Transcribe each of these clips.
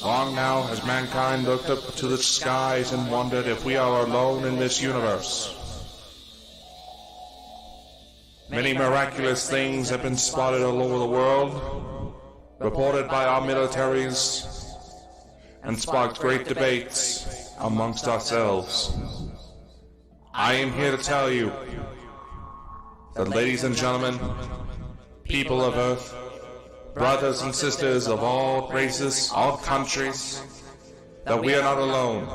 Long now has mankind looked up to the skies and wondered if we are alone in this universe. Many miraculous things have been spotted all over the world, reported by our militaries, and sparked great debates amongst ourselves. I am here to tell you that, ladies and gentlemen, people of Earth, brothers and sisters of all races, all countries, that we are not alone.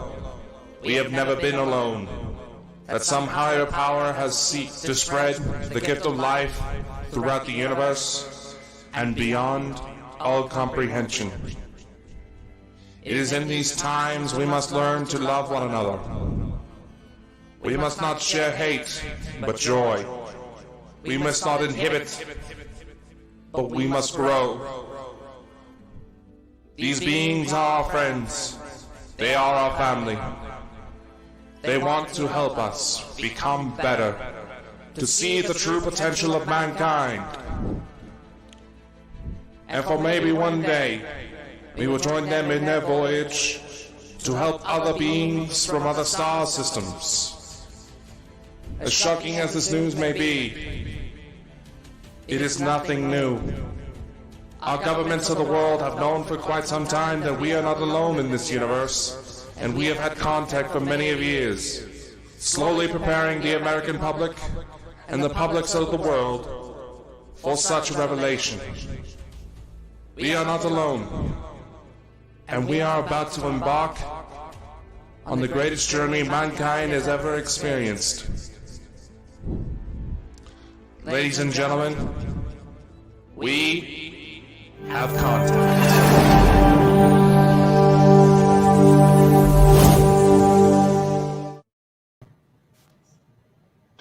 We have never been alone. That some higher power has sought to spread the gift of life throughout the universe and beyond all comprehension. It is in these times we must learn to love one another. We must not share hate, but joy. We must not inhibit, but we must grow. These beings are our friends. They are our family. They want to help us become better, to see the true potential of mankind. And for maybe one day, we will join them in their voyage to help other beings from other star systems. As shocking as this news may be, it is nothing new. Our governments of the world have known for quite some time that we are not alone in this universe, and we have had contact for many of years, slowly preparing the American public and the publics of the world for such a revelation. We are not alone, and we are about to embark on the greatest journey mankind has ever experienced. Ladies and gentlemen, we have contact.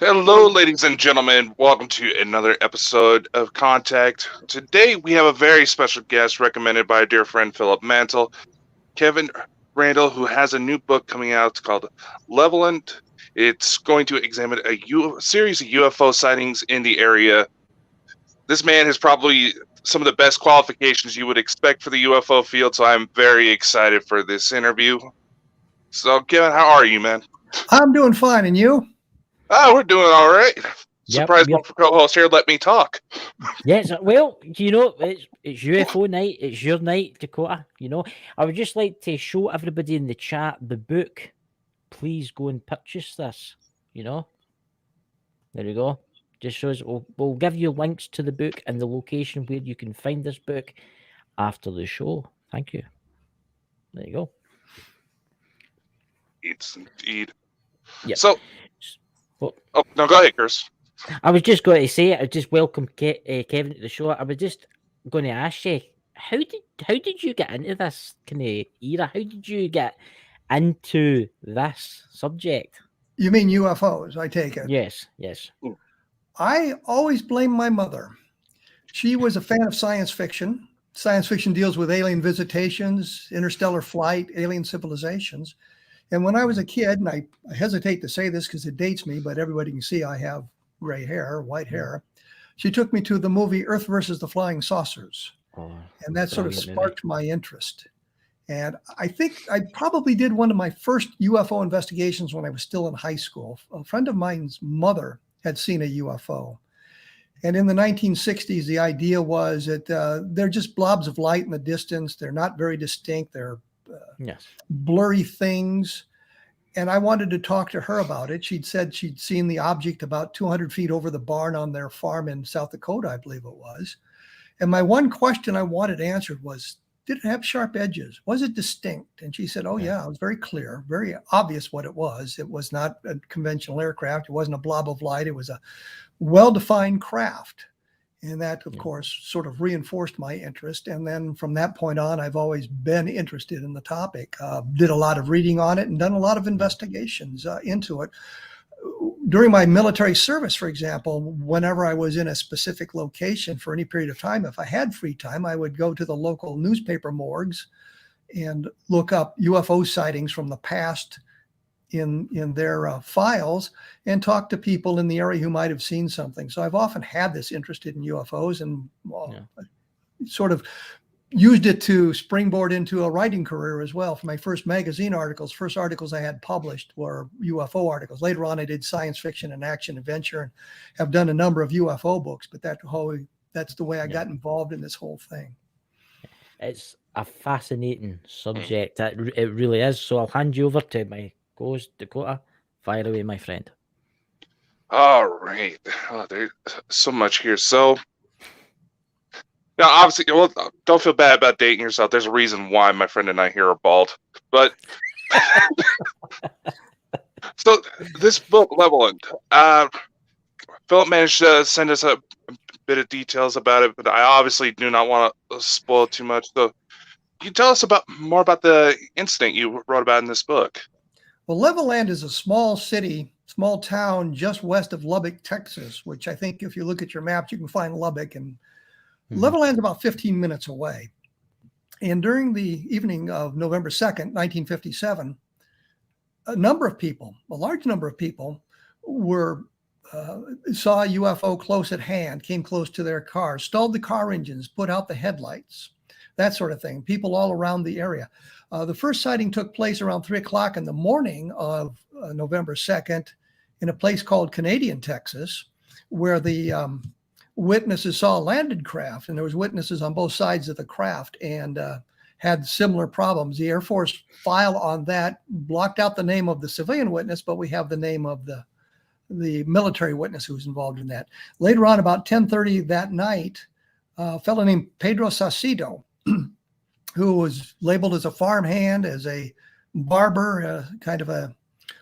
Hello, ladies and gentlemen. Welcome to another episode of Contact. Today, we have a very special guest recommended by a dear friend, Philip Mantle, Kevin Randle, who has a new book coming out called Levelant. It's going to examine a series of UFO sightings in the area. This man has probably some of the best qualifications you would expect for the UFO field, so I'm very excited for this interview. So, Kevin, how are you, man? I'm doing fine, and you? Oh, we're doing all right. Surprise, my co-host here let me talk. Yes, well, you know, it's UFO night. It's your night, Dakota. You know, I would just like to show everybody in the chat the book. Please go and purchase this. You know, there you go. Just shows we'll give you links to the book and the location where you can find this book after the show. Thank you. There you go. It's indeed. Yeah. So, oh no, go ahead, Chris. I was just going to say, I just welcome Kevin to the show. I was just going to ask you, how did you get into this kind of era? How did you get into this subject? You mean UFOs, I take it? Yes. I always blame my mother. She was a fan of science fiction. Science fiction deals with alien visitations, interstellar flight, alien civilizations. And when I was a kid, and I hesitate to say this because it dates me, but everybody can see I have gray hair, white hair. She took me to the movie Earth versus the Flying Saucers. And that sort of sparked my interest. And I think I probably did one of my first UFO investigations when I was still in high school. A friend of mine's mother had seen a UFO. And in the 1960s, the idea was that they're just blobs of light in the distance. They're not very distinct. They're blurry things. And I wanted to talk to her about it. She'd said she'd seen the object about 200 feet over the barn on their farm in South Dakota, I believe it was. And my one question I wanted answered was, did it have sharp edges? Was it distinct? And she said, oh, yeah, it was very clear, very obvious what it was. It was not a conventional aircraft. It wasn't a blob of light. It was a well-defined craft. And that, of course, sort of reinforced my interest. And then from that point on, I've always been interested in the topic. Did a lot of reading on it and done a lot of investigations into it. During my military service, for example, whenever I was in a specific location for any period of time, if I had free time, I would go to the local newspaper morgues and look up UFO sightings from the past in their files and talk to people in the area who might have seen something. So I've often had this interest in UFOs and sort of used it to springboard into a writing career as well. For my first magazine articles, first articles I had published were UFO articles. Later on, I did science fiction and action adventure and have done a number of UFO books, but that's the way I got involved in this whole thing. It's a fascinating subject. It really is. So I'll hand you over to my co-host, Dakota. Fire away, my friend. All right. Oh, there's so much here. So, now, obviously, well, don't feel bad about dating yourself. There's a reason why my friend and I here are bald. But, so this book, Leveland, Philip managed to send us a bit of details about it, but I obviously do not want to spoil too much. So, can you tell us more about the incident you wrote about in this book? Well, Leveland is a small city, small town just west of Lubbock, Texas, which I think if you look at your maps, you can find Lubbock. And Leveland's about 15 minutes away. And during the evening of November 2nd, 1957, a large number of people saw a UFO close at hand, came close to their cars, stalled the car engines, put out the headlights, that sort of thing. People all around the area. The first sighting took place around 3 o'clock in the morning of November 2nd in a place called Canadian, Texas, where the witnesses saw a landed craft, and there was witnesses on both sides of the craft and had similar problems. The Air Force file on that blocked out the name of the civilian witness, but we have the name of the military witness who was involved in that. Later on, about 10:30 that night, a fellow named Pedro Saucedo, who was labeled as a farmhand, as a barber, kind of a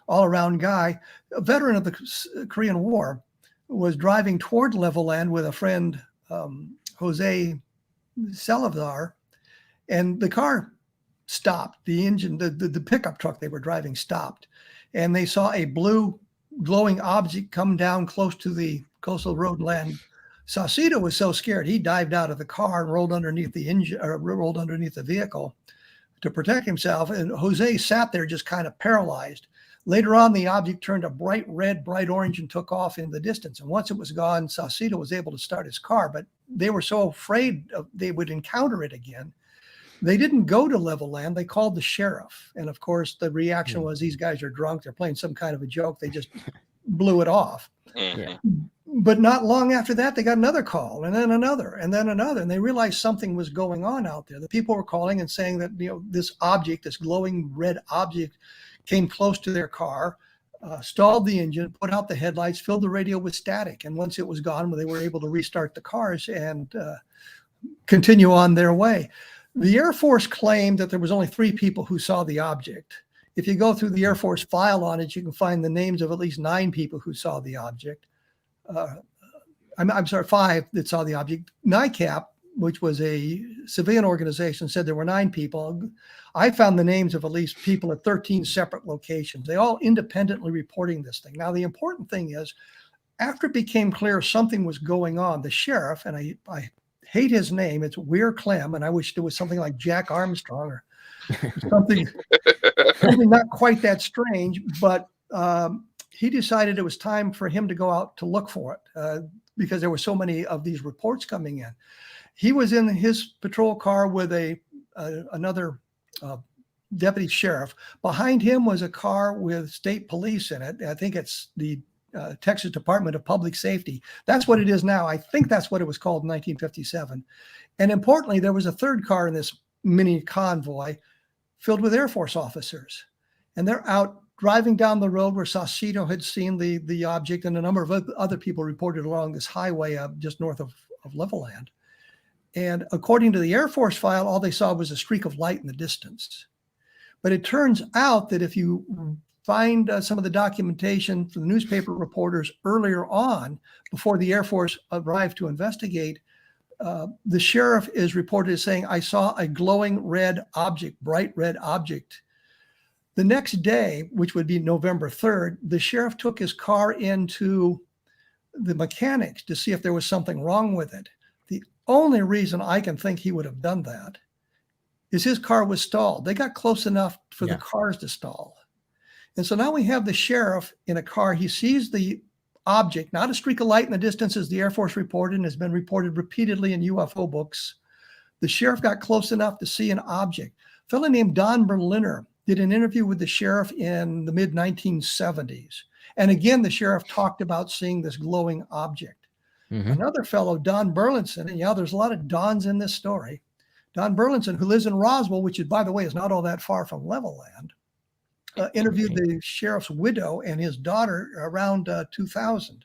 all-around guy, a veteran of the Korean War, was driving toward Leveland with a friend, Jose Salazar, and the car stopped. The engine, the pickup truck they were driving stopped, and they saw a blue glowing object come down close to the coastal road land. Saucedo was so scared he dived out of the car and rolled underneath the engine, or rolled underneath the vehicle to protect himself. And Jose sat there just kind of paralyzed. Later on, the object turned a bright red, bright orange and took off in the distance. And once it was gone, Saucedo was able to start his car, but they were so afraid they would encounter it again. They didn't go to Leveland. They called the sheriff. And of course, the reaction was, these guys are drunk. They're playing some kind of a joke. They just blew it off. Yeah. But not long after that, they got another call, and then another, and then another. And they realized something was going on out there. The people were calling and saying that, this object, this glowing red object, came close to their car, stalled the engine, put out the headlights, filled the radio with static. And once it was gone, they were able to restart the cars and continue on their way. The Air Force claimed that there was only 3 people who saw the object. If you go through the Air Force file on it, you can find the names of at least 9 people who saw the object. I'm sorry, 5 that saw the object. NICAP, which was a civilian organization, said there were 9 people. I found the names of at least people at 13 separate locations. They all independently reporting this thing. Now, the important thing is, after it became clear something was going on, the sheriff, and I hate his name, it's Weir Clem, and I wish there was something like Jack Armstrong or something not quite that strange, but he decided it was time for him to go out to look for it because there were so many of these reports coming in. He was in his patrol car with another deputy sheriff. Behind him was a car with state police in it. I think it's the Texas Department of Public Safety. That's what it is now. I think that's what it was called in 1957. And importantly, there was a third car in this mini convoy filled with Air Force officers. And they're out driving down the road where Saucedo had seen the object, and a number of other people reported along this highway just north of Leveland. And according to the Air Force file, all they saw was a streak of light in the distance. But it turns out that if you find some of the documentation from the newspaper reporters earlier on, before the Air Force arrived to investigate, the sheriff is reported as saying, I saw a glowing red object, bright red object. The next day, which would be November 3rd, the sheriff took his car into the mechanics to see if there was something wrong with it. The only reason I can think he would have done that is his car was stalled. They got close enough for the cars to stall. And so now we have the sheriff in a car. He sees the object, not a streak of light in the distance as the Air Force reported and has been reported repeatedly in UFO books, the sheriff got close enough to see an object. A fellow named Don Berliner did an interview with the sheriff in the mid-1970s. And again, the sheriff talked about seeing this glowing object. Another fellow, Don Burlinson, and there's a lot of Dons in this story. Don Burlinson, who lives in Roswell, which is, by the way, is not all that far from Levelland, interviewed the sheriff's widow and his daughter around 2000.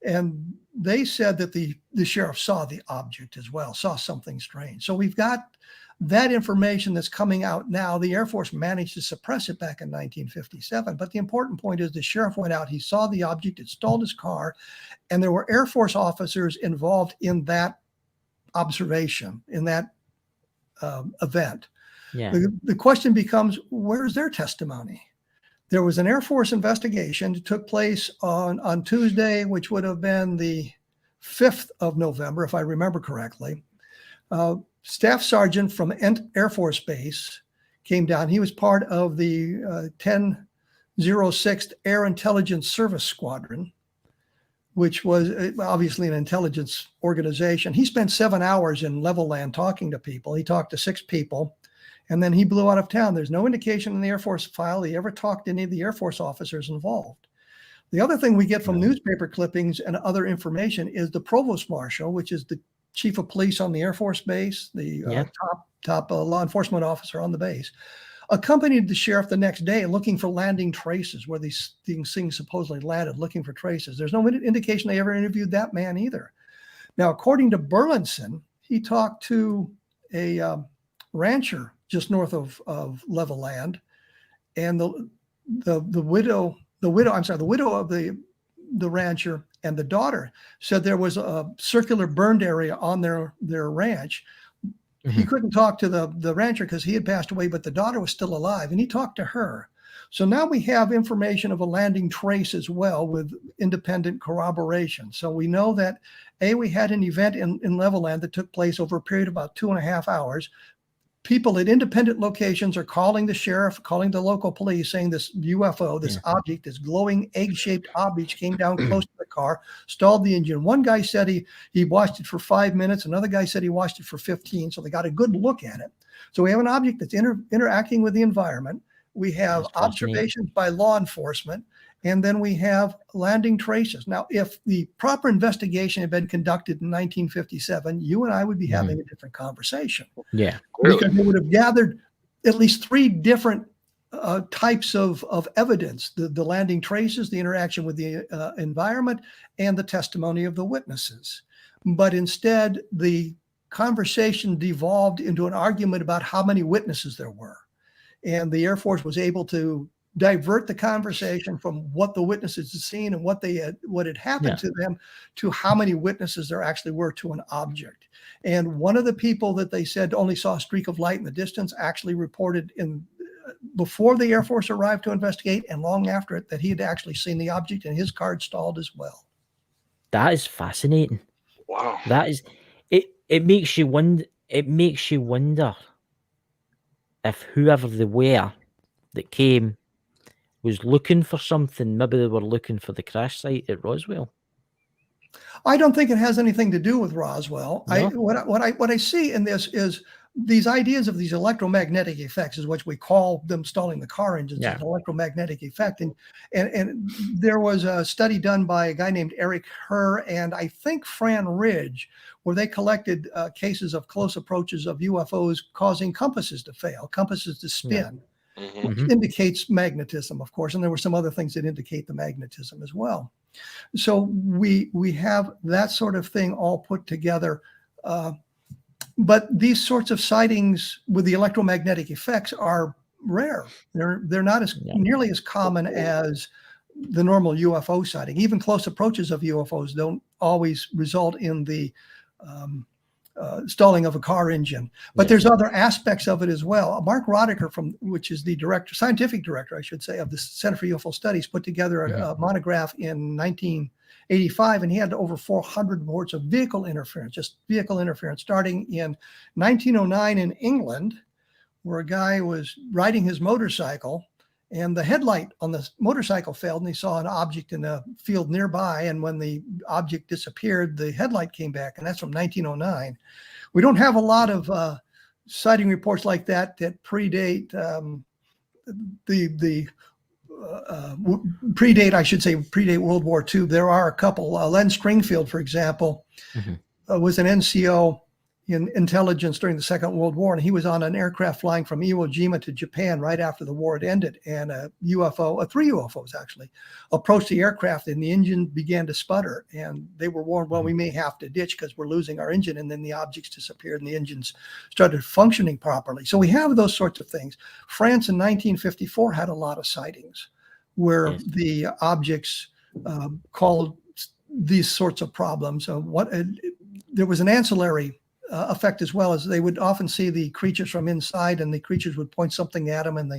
And they said that the sheriff saw the object as well, saw something strange. So we've got that information that's coming out now. The Air Force managed to suppress it back in 1957. But the important point is the sheriff went out, he saw the object, it stalled his car, and there were Air Force officers involved in that observation, in that event. Yeah. The question becomes, where's their testimony? There was an Air Force investigation that took place on Tuesday, which would have been the 5th of November, if I remember correctly. Staff Sergeant from Air Force Base came down. He was part of the 1006th Air Intelligence Service Squadron, which was obviously an intelligence organization. He spent 7 hours in Levelland talking to people. He talked to 6 people, and then he blew out of town. There's no indication in the Air Force file he ever talked to any of the Air Force officers involved. The other thing we get from newspaper clippings and other information is the Provost Marshal, which is the chief of police on the Air Force Base, the top law enforcement officer on the base, accompanied the sheriff the next day looking for landing traces where these things supposedly landed, looking for traces. There's no indication they ever interviewed that man either. Now, according to Burlinson, he talked to a rancher just north of Levelland, and the widow of the rancher and the daughter said there was a circular burned area on their ranch. He couldn't talk to the rancher because he had passed away, but the daughter was still alive, and he talked to her. So now we have information of a landing trace as well with independent corroboration. So we know that, we had an event in Levelland that took place over a period of about 2.5 hours. People at independent locations are calling the sheriff, calling the local police, saying this UFO, this object, this glowing egg-shaped object came down close to the car, stalled the engine. One guy said he watched it for 5 minutes. Another guy said he watched it for 15. So they got a good look at it. So we have an object that's interacting with the environment. We have observations by law enforcement, and then we have landing traces. Now, if the proper investigation had been conducted in 1957, you and I would be having a different conversation. Yeah. Because they would have gathered at least 3 different types of evidence, the landing traces, the interaction with the environment, and the testimony of the witnesses. But instead, the conversation devolved into an argument about how many witnesses there were. And the Air Force was able to divert the conversation from what the witnesses had seen and what had happened to them to how many witnesses there actually were to an object. And one of the people that they said only saw a streak of light in the distance actually reported before the Air Force arrived to investigate and long after it that he had actually seen the object, and his car stalled as well. That is fascinating. Wow. That is it makes you wonder. It makes you wonder if whoever they were that came was looking for something. Maybe they were looking for the crash site at Roswell. I don't think it has anything to do with Roswell. No? What I see in this is these ideas of these electromagnetic effects, is what we call them stalling the car engines, an electromagnetic effect. And there was a study done by a guy named Eric Herr and I think Fran Ridge, where they collected cases of close approaches of UFOs causing compasses to fail, compasses to spin. Which indicates magnetism, of course, and there were some other things that indicate the magnetism as well. So we have that sort of thing all put together. But these sorts of sightings with the electromagnetic effects are rare. They're not as nearly as common as the normal UFO sighting. Even close approaches of UFOs don't always result in the stalling of a car engine, but there's other aspects of it as well. Mark Rodiker, which is the scientific director, I should say, of the Center for UFO Studies, put together a monograph in 1985, and he had over 400 reports of vehicle interference, starting in 1909 in England, where a guy was riding his motorcycle and the headlight on the motorcycle failed, and they saw an object in a field nearby. And when the object disappeared, the headlight came back, and that's from 1909. We don't have a lot of sighting reports like that predate predate World War II. There are a couple. Len Stringfield, for example, was an NCO in intelligence during the Second World War, and he was on an aircraft flying from Iwo Jima to Japan right after the war had ended, and a UFO, three UFOs actually, approached the aircraft, and the engine began to sputter, and they were warned, well, we may have to ditch because we're losing our engine, and then the objects disappeared, and the engines started functioning properly. So we have those sorts of things. France in 1954 had a lot of sightings where the objects caused these sorts of problems. There was an ancillary effect as well, as they would often see the creatures from inside, and the creatures would point something at them, and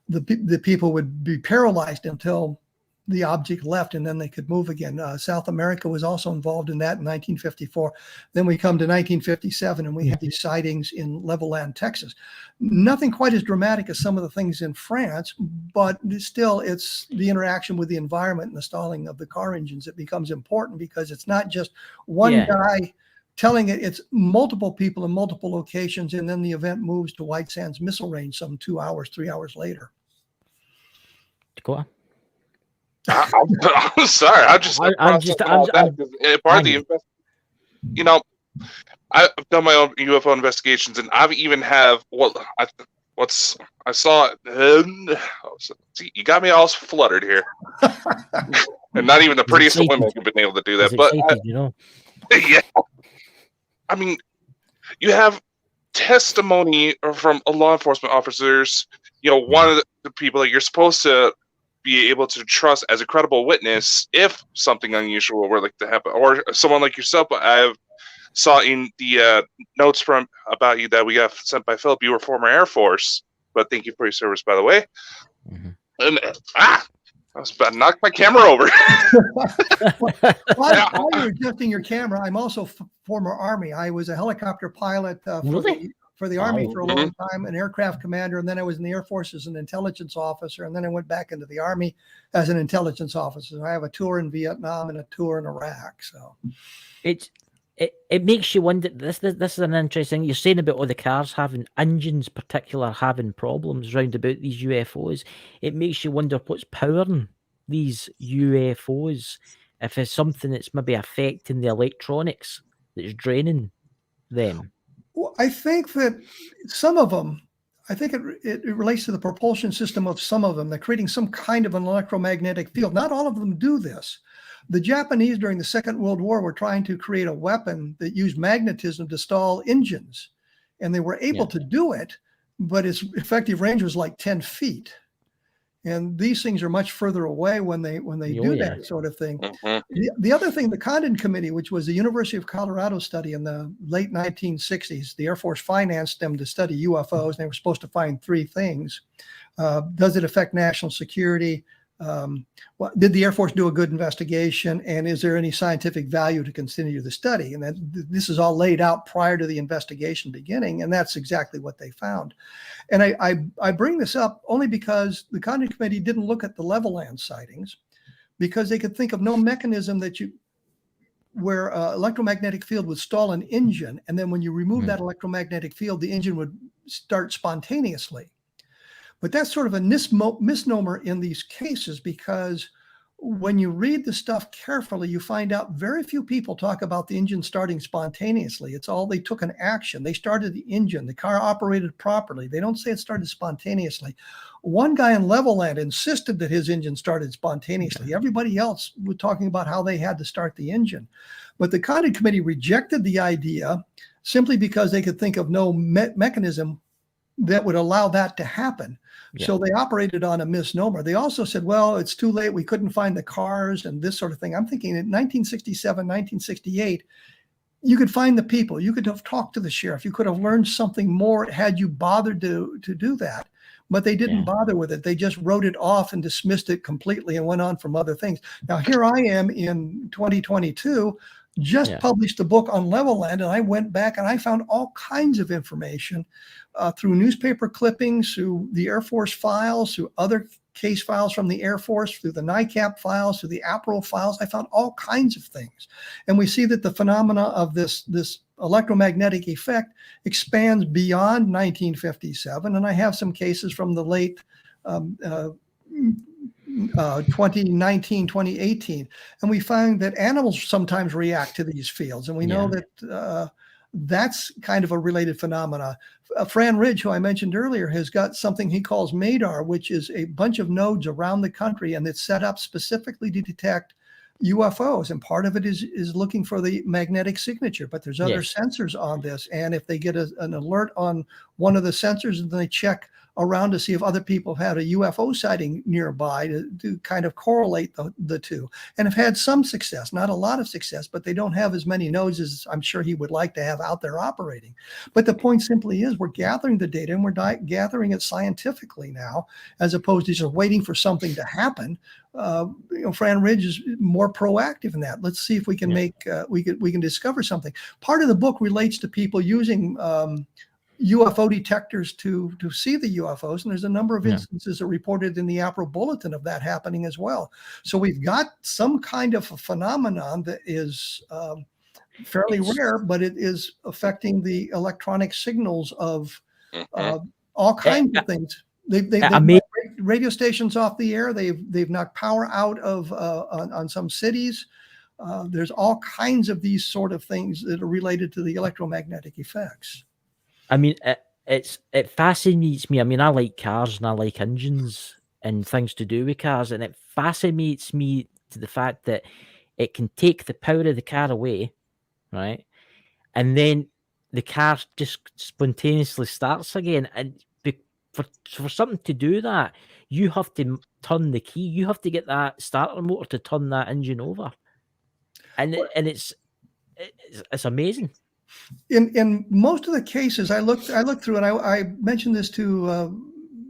the people would be paralyzed until the object left, and then they could move again. South America was also involved in that in 1954. Then we come to 1957, and we have these sightings in Levelland, Texas. Nothing quite as dramatic as some of the things in France, but still, it's the interaction with the environment and the stalling of the car engines that becomes important, because it's not just one guy telling it, it's multiple people in multiple locations, and then the event moves to White Sands missile range some 2 hours, 3 hours later. Dakota? I'm sorry. I've done my own UFO investigations, and I've even have I saw. See, you got me all fluttered here, and not even the prettiest of women have been able to do that. But yeah, I mean, you have testimony from law enforcement officers. One of the people that you're supposed to be able to trust as a credible witness if something unusual were like to happen, or someone like yourself. I saw in the notes about you that we got sent by Philip, you were former Air Force, but thank you for your service, by the way. And I was about to knock my camera over. While you're adjusting your camera, I'm also former Army. I was a helicopter pilot for the Army for a long time, an aircraft commander, and then I was in the Air Force as an intelligence officer, and then I went back into the Army as an intelligence officer. I have a tour in Vietnam and a tour in Iraq. So it makes you wonder. This is an interesting. You're saying about all the cars having engines, particular having problems round about these UFOs. It makes you wonder what's powering these UFOs. If it's something that's maybe affecting the electronics that's draining them. Well, I think that some of them, it relates to the propulsion system of some of them. They're creating some kind of an electromagnetic field. Not all of them do this. The Japanese during the Second World War were trying to create a weapon that used magnetism to stall engines. And they were able to do it, but its effective range was like 10 feet. And these things are much further away when they do that sort of thing. The other thing, the Condon Committee, which was the University of Colorado study in the late 1960s, the Air Force financed them to study UFOs. And they were supposed to find three things. Does it affect national security? Did the Air Force do a good investigation? And is there any scientific value to continue the study? And this is all laid out prior to the investigation beginning. And that's exactly what they found. And I bring this up only because the Condon Committee didn't look at the Levelland sightings, because they could think of no mechanism where electromagnetic field would stall an engine. And then when you remove that electromagnetic field, the engine would start spontaneously. But that's sort of a misnomer in these cases, because when you read the stuff carefully, you find out very few people talk about the engine starting spontaneously. It's all they took an action. They started the engine. The car operated properly. They don't say it started spontaneously. One guy in Levelland insisted that his engine started spontaneously. Everybody else was talking about how they had to start the engine. But the Condon Committee rejected the idea simply because they could think of no mechanism that would allow that to happen. So they operated on a misnomer. They also said, well, it's too late. We couldn't find the cars and this sort of thing. I'm thinking in 1967, 1968, you could find the people. You could have talked to the sheriff. You could have learned something more had you bothered to do that. But they didn't bother with it. They just wrote it off and dismissed it completely and went on from other things. Now, here I am in 2022 just published a book on Levelland, and I went back and I found all kinds of information through newspaper clippings, through the Air Force files, through other case files from the Air Force, through the NICAP files, through the APRO files. I found all kinds of things. And we see that the phenomena of this electromagnetic effect expands beyond 1957. And I have some cases from the late 2019, 2018. And we find that animals sometimes react to these fields. And we know that that's kind of a related phenomena. Fran Ridge, who I mentioned earlier, has got something he calls MADAR, which is a bunch of nodes around the country, and it's set up specifically to detect UFOs. And part of it is looking for the magnetic signature, but there's other sensors on this. And if they get an alert on one of the sensors, and then they check around to see if other people have had a UFO sighting nearby to kind of correlate the two, and have had some success, not a lot of success, but they don't have as many nodes as I'm sure he would like to have out there operating. But the point simply is we're gathering the data, and we're gathering it scientifically now, as opposed to just waiting for something to happen. Fran Ridge is more proactive in that. Let's see if we can make we can discover something. Part of the book relates to people using UFO detectors to see the UFOs, and there's a number of instances that are reported in the APRO bulletin of that happening as well. So we've got some kind of a phenomenon that is fairly rare, but it is affecting the electronic signals of all kinds of things. They've knocked radio stations off the air. They've knocked power out of on some cities. There's all kinds of these sort of things that are related to the electromagnetic effects. I mean, it fascinates me. I mean, I like cars and I like engines and things to do with cars, and it fascinates me to the fact that it can take the power of the car away, right? And then the car just spontaneously starts again. And for something to do that, you have to turn the key. You have to get that starter motor to turn that engine over, and it's amazing. In most of the cases, I looked through, and I mentioned this to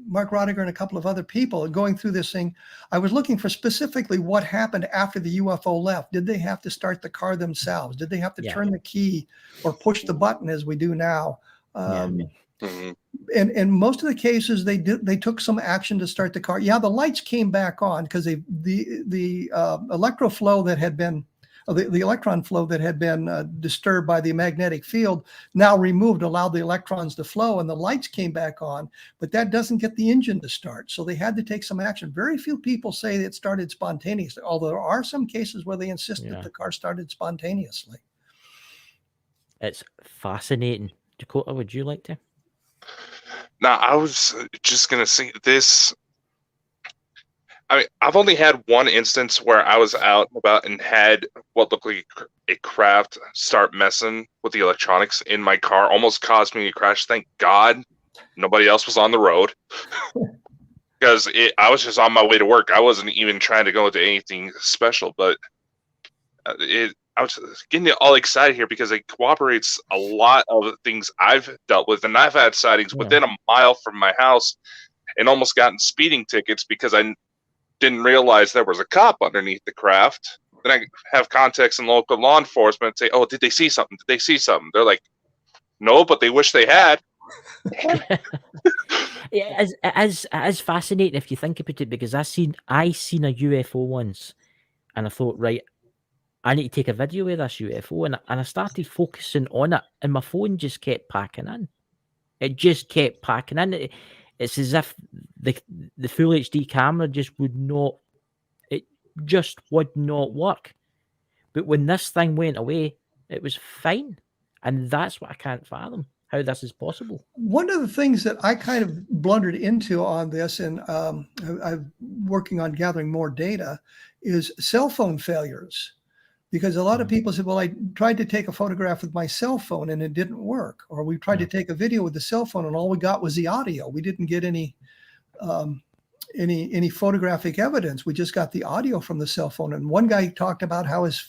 Mark Rodiger and a couple of other people going through this thing. I was looking for specifically what happened after the UFO left. Did they have to start the car themselves? Did they have to turn the key or push the button as we do now? And most of the cases, they took some action to start the car. Yeah, the lights came back on because the electron flow that had been disturbed by the magnetic field, now removed, allowed the electrons to flow, and the lights came back on, but that doesn't get the engine to start. So they had to take some action. Very few people say it started spontaneously, although there are some cases where they insist that the car started spontaneously. It's fascinating. Dakota, would you like to? Now, I was just going to say this. I mean, I've only had one instance where I was out and about and had what looked like a craft start messing with the electronics in my car. Almost caused me to crash. Thank God nobody else was on the road. Because I was just on my way to work. I wasn't even trying to go into anything special. But I was getting all excited here because it cooperates a lot of things I've dealt with. And I've had sightings within a mile from my house and almost gotten speeding tickets because I didn't realize there was a cop underneath the craft. Then I have contacts in local law enforcement and say, "Oh, did they see something? Did they see something?" They're like, "No, but they wish they had." Yeah, it is fascinating if you think about it, because I seen a UFO once, and I thought, right, I need to take a video of this UFO, and I started focusing on it, and my phone just kept packing in. It just kept packing in. It's as if the full HD camera just would not work. But when this thing went away, it was fine. And that's what I can't fathom, how this is possible. One of the things that I kind of blundered into on this, and I'm working on gathering more data, is cell phone failures. Because a lot of people said, well, I tried to take a photograph with my cell phone and it didn't work. Or we tried to take a video with the cell phone and all we got was the audio. We didn't get any photographic evidence. We just got the audio from the cell phone. And one guy talked about how his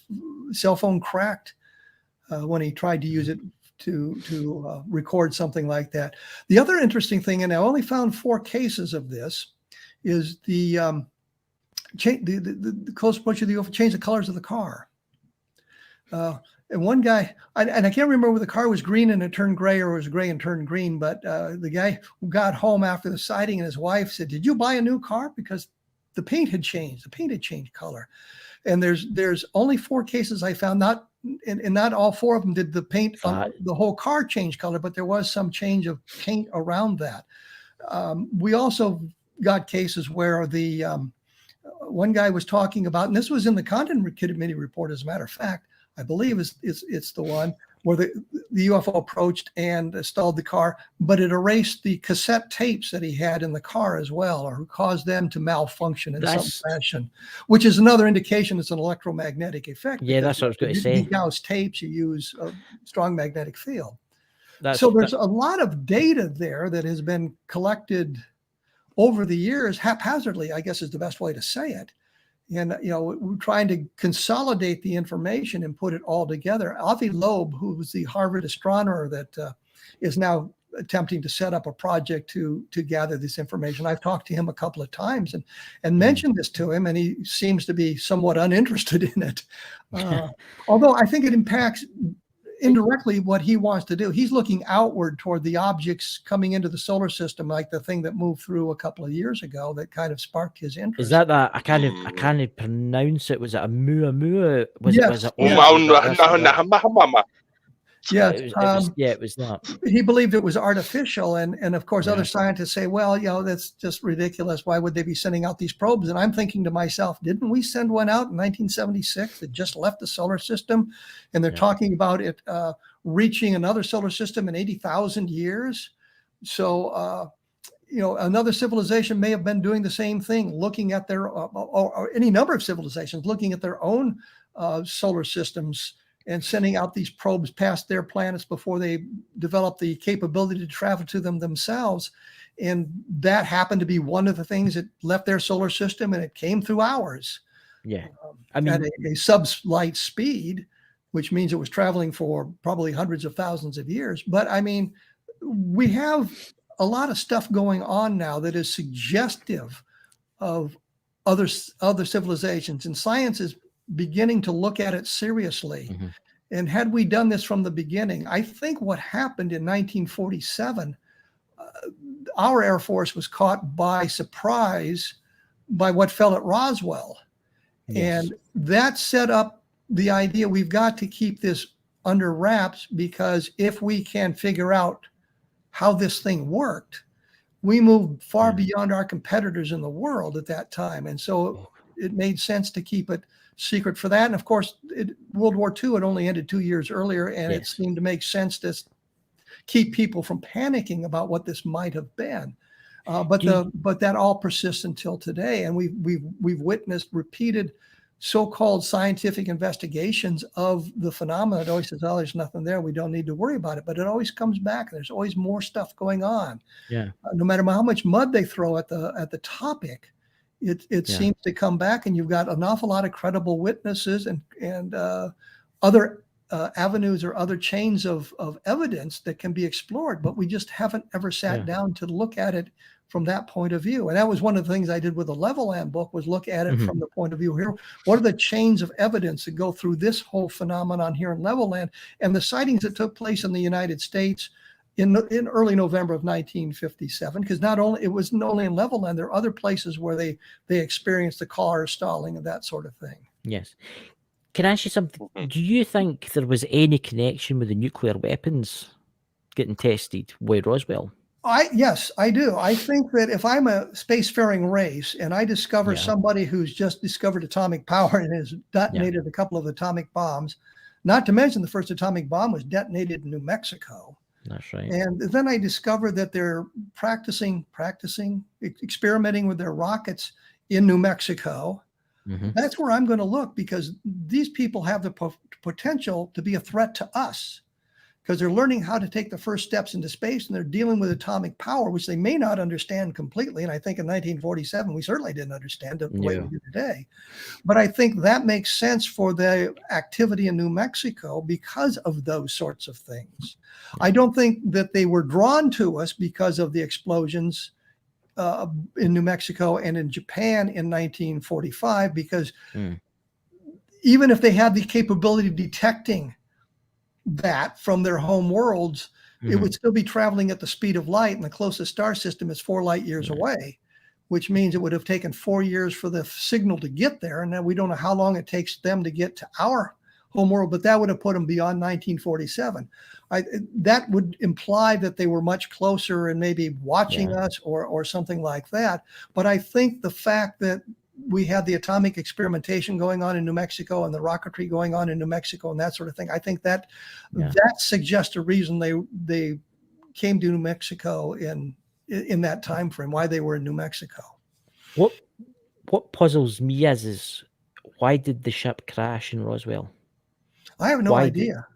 cell phone cracked when he tried to use it to record something like that. The other interesting thing, and I only found 4 cases of this, is the close approach of the UFO change the colors of the car. And one guy, and I can't remember whether the car was green and it turned gray or it was gray and turned green, but the guy who got home after the sighting and his wife said, "Did you buy a new car?" Because the paint had changed. The paint had changed color. And there's only 4 cases I found, not all 4 of them did the paint on the whole car change color, but there was some change of paint around that. We also got cases where the one guy was talking about, and this was in the Content Committee report, as a matter of fact, I believe it's the one where the UFO approached and stalled the car, but it erased the cassette tapes that he had in the car as well, or caused them to malfunction in some fashion, which is another indication it's an electromagnetic effect. Yeah, that's what I was going to say. You Gauss tapes, you use a strong magnetic field. So there's a lot of data there that has been collected over the years, haphazardly, I guess is the best way to say it. And, we're trying to consolidate the information and put it all together. Avi Loeb, who was the Harvard astronomer that is now attempting to set up a project to gather this information. I've talked to him a couple of times and mentioned this to him, and he seems to be somewhat uninterested in it. Although I think it impacts indirectly what he wants to do. He's looking outward toward the objects coming into the solar system, like the thing that moved through a couple of years ago that kind of sparked his interest. Is that I can't pronounce it. Was it a Muamua? Yes. It was that. He believed it was artificial, and of course other scientists say, well, that's just ridiculous. Why would they be sending out these probes? And I'm thinking to myself, didn't we send one out in 1976 that just left the solar system? And they're talking about it reaching another solar system in 80,000 years. So another civilization may have been doing the same thing, looking at their or any number of civilizations looking at their own solar systems and sending out these probes past their planets before they develop the capability to travel to them themselves. And that happened to be one of the things that left their solar system, and it came through ours. Yeah. At a sub-light speed, which means it was traveling for probably hundreds of thousands of years. But we have a lot of stuff going on now that is suggestive of other civilizations, and science is beginning to look at it seriously. Mm-hmm. And had we done this from the beginning, I think what happened in 1947, our Air Force was caught by surprise by what fell at Roswell. Yes. And that set up the idea we've got to keep this under wraps, because if we can figure out how this thing worked, we moved far beyond our competitors in the world at that time. And so it made sense to keep it secret for that. And of course, World War II had only ended 2 years earlier, and it seemed to make sense to keep people from panicking about what this might have been. But that all persists until today, and we've witnessed repeated so-called scientific investigations of the phenomena. It always says, "Oh, there's nothing there. We don't need to worry about it." But it always comes back, and there's always more stuff going on. Yeah. No matter how much mud they throw at the topic, it seems to come back, and you've got an awful lot of credible witnesses and other avenues or other chains of evidence that can be explored. But we just haven't ever sat down to look at it from that point of view. And that was one of the things I did with the Levelland book, was look at it from the point of view here. What are the chains of evidence that go through this whole phenomenon here in Levelland, and the sightings that took place in the United States in early November of 1957? Because it wasn't only in Levelland, there are other places where they experienced the car stalling and that sort of thing. Yes. Can I ask you something? Do you think there was any connection with the nuclear weapons getting tested with Roswell? Yes, I do. I think that if I'm a spacefaring race and I discover somebody who's just discovered atomic power and has detonated a couple of atomic bombs, not to mention the first atomic bomb was detonated in New Mexico. That's right. And then I discovered that they're experimenting with their rockets in New Mexico. Mm-hmm. That's where I'm going to look, because these people have the potential to be a threat to us, because they're learning how to take the first steps into space, and they're dealing with atomic power, which they may not understand completely. And I think in 1947, we certainly didn't understand it the way we do today. But I think that makes sense for the activity in New Mexico because of those sorts of things. I don't think that they were drawn to us because of the explosions in New Mexico and in Japan in 1945, because even if they had the capability of detecting that from their home worlds, it would still be traveling at the speed of light, and the closest star system is 4 light years away, which means it would have taken 4 years for the signal to get there. And now we don't know how long it takes them to get to our home world, but that would have put them beyond 1947. That would imply that they were much closer and maybe watching us or something like that. But I think the fact that we had the atomic experimentation going on in New Mexico and the rocketry going on in New Mexico and that sort of thing, I think that that suggests a reason they came to New Mexico in that time frame, why they were in New Mexico. What puzzles me is why did the ship crash in Roswell? I have no idea.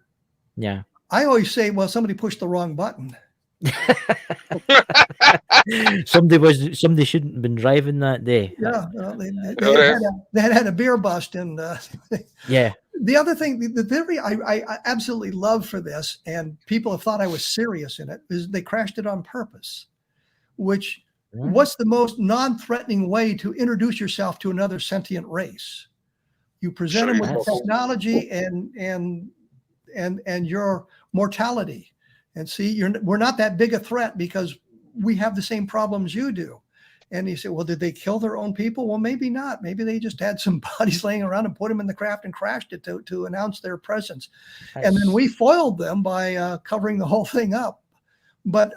I always say, well, somebody pushed the wrong button. somebody shouldn't have been driving that day. Yeah, they had a beer bust, and The other thing, the theory I absolutely love for this, and people have thought I was serious in it, is they crashed it on purpose. Which, what's the most non-threatening way to introduce yourself to another sentient race? You present them with technology and your mortality. And see, we're not that big a threat because we have the same problems you do. And you say, well, did they kill their own people? Well, maybe not. Maybe they just had some bodies laying around and put them in the craft and crashed it to announce their presence. And then we foiled them by covering the whole thing up. But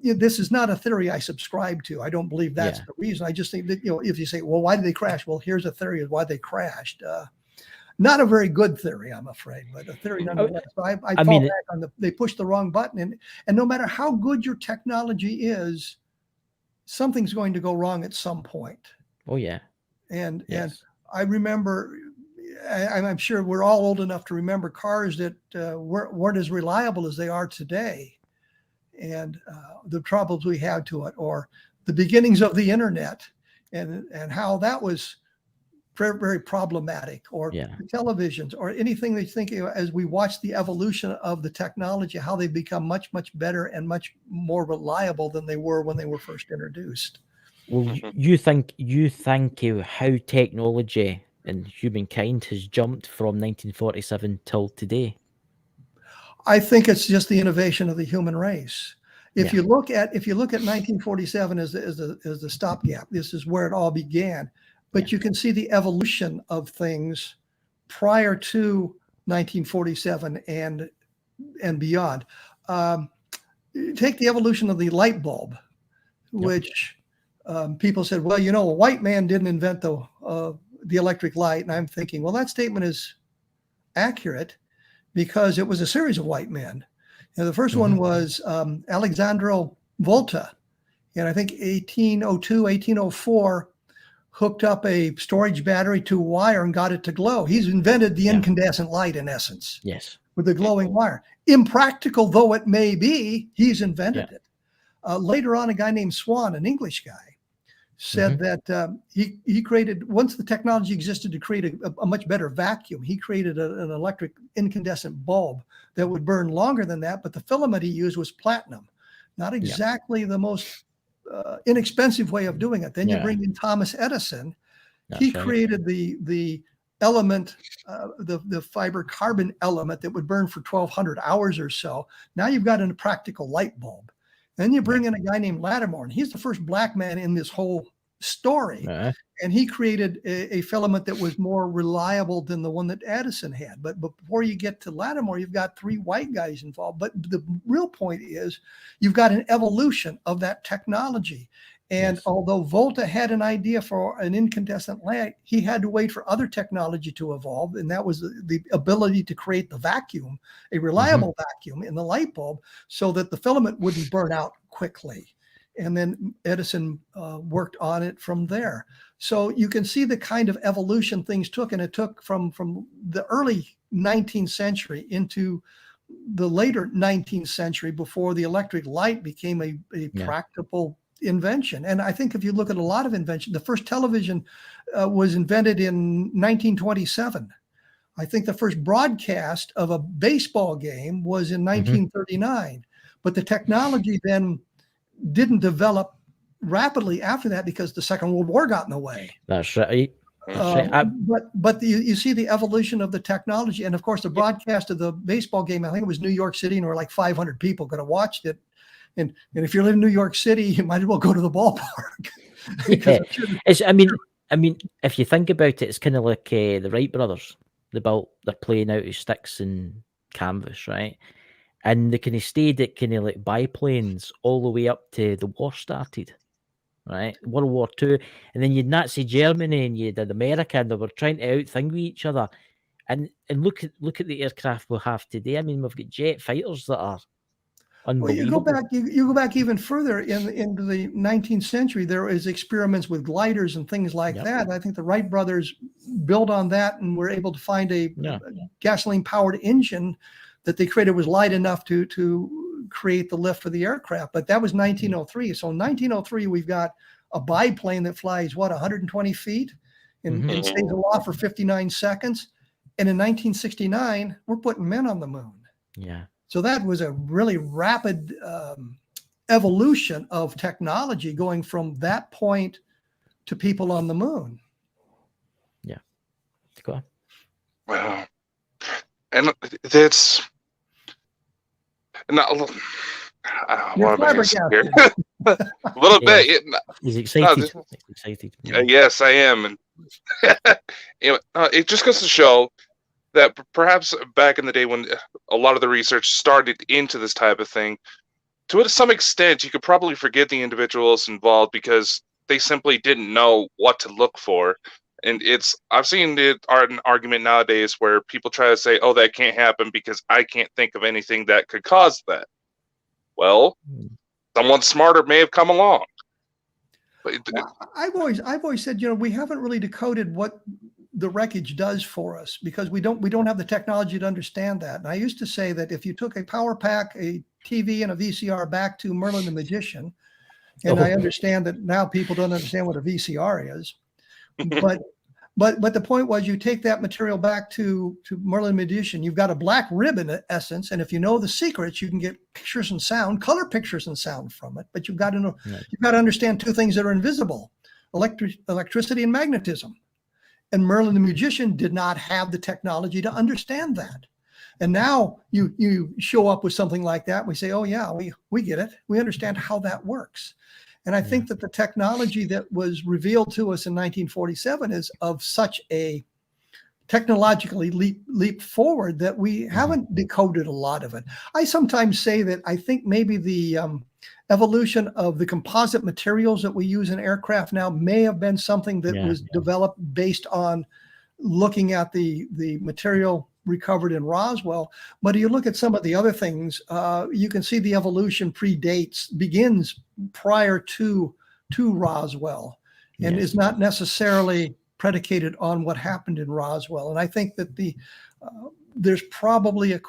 this is not a theory I subscribe to. I don't believe that's the reason. I just think that, if you say, well, why did they crash? Well, here's a theory of why they crashed. Not a very good theory, I'm afraid, but a theory nonetheless. So I fall back on they pushed the wrong button. And no matter how good your technology is, something's going to go wrong at some point. Oh, yeah. And I remember, I'm sure we're all old enough to remember cars that weren't as reliable as they are today. And the troubles we had to it, or the beginnings of the internet and how that was very, very problematic, or the televisions, or anything they think as we watch the evolution of the technology, how they've become much, much better and much more reliable than they were when they were first introduced. Well, you think how technology and humankind has jumped from 1947 till today? I think it's just the innovation of the human race. If you look at 1947 as the stopgap, this is where it all began. But you can see the evolution of things prior to 1947 and beyond. Take the evolution of the light bulb, which people said, well, a white man didn't invent the electric light. And I'm thinking, well, that statement is accurate because it was a series of white men. The first one was Alexandro Volta. And I think 1802, 1804, hooked up a storage battery to a wire and got it to glow. He's invented the incandescent light, in essence. Yes. With the glowing wire. Impractical though it may be, he's invented it. Later on, a guy named Swan, an English guy, said that he created, once the technology existed to create a much better vacuum, he created an electric incandescent bulb that would burn longer than that, but the filament he used was platinum. Not exactly the most inexpensive way of doing it. Then you bring in Thomas Edison. He created the element, the fiber carbon element that would burn for 1,200 hours or so. Now you've got a practical light bulb. Then you bring in a guy named Latimer, and he's the first black man in this whole story. And he created a filament that was more reliable than the one that Edison had. But before you get to Latimer, you've got 3 white guys involved. But the real point is you've got an evolution of that technology. And although Volta had an idea for an incandescent light, he had to wait for other technology to evolve. And that was the ability to create the vacuum, a reliable vacuum in the light bulb, so that the filament wouldn't burn out quickly. And then Edison worked on it from there. So you can see the kind of evolution things took. And it took from the early 19th century into the later 19th century before the electric light became a practical invention. And I think if you look at a lot of invention, the first television was invented in 1927. I think the first broadcast of a baseball game was in 1939. But the technology then didn't develop rapidly after that because the Second World War got in the way. That's right. That's right. But you see the evolution of the technology, and of course the broadcast of the baseball game. I think it was New York City, and there were like 500 people could have watched it. And if you live in New York City, you might as well go to the ballpark. Yeah. I mean, if you think about it, it's kind of like the Wright brothers. They're playing out of sticks and canvas, right? And they kind of stayed at kind of like biplanes all the way up to the war started, right? World War II, and then you had Nazi Germany and you had America, and they were trying to outthink each other. And look at the aircraft we have today. I mean, we've got jet fighters that are unbelievable. Well, you go back even further into the 19th century. There is experiments with gliders and things like that. I think the Wright brothers built on that and were able to find a gasoline-powered engine that they created was light enough to create the lift for the aircraft. But that was 1903. So in 1903, we've got a biplane that flies 120 feet and stays aloft for 59 seconds. And in 1969, we're putting men on the moon. Yeah. So that was a really rapid evolution of technology, going from that point to people on the moon. Yeah. Go on. Well, and that's not. I want to make here. A little bit. He's excited. Yes, I am, and it just goes to show that perhaps back in the day when a lot of the research started into this type of thing, to some extent, you could probably forgive the individuals involved because they simply didn't know what to look for. And I've seen an argument nowadays where people try to say, oh, that can't happen because I can't think of anything that could cause that. Well, someone smarter may have come along. I've always said, we haven't really decoded what the wreckage does for us because we don't have the technology to understand that. And I used to say that if you took a power pack, a TV, and a VCR back to Merlin the Magician, and I understand that now people don't understand what a VCR is, but the point was, you take that material back to Merlin the Magician, you've got a black rib in essence, and if you know the secrets, you can get pictures and sound, color pictures and sound from it. But you've got to know, you've got to understand two things that are invisible: electricity and magnetism. And Merlin the Magician did not have the technology to understand that. And now you show up with something like that. We say, oh yeah, we get it. We understand how that works. And I think that the technology that was revealed to us in 1947 is of such a technologically leap forward that we haven't decoded a lot of it. I sometimes say that I think maybe the evolution of the composite materials that we use in aircraft now may have been something that was developed based on looking at the material recovered in Roswell. But if you look at some of the other things, you can see the evolution begins prior to Roswell, and is not necessarily predicated on what happened in Roswell. And I think that there's probably a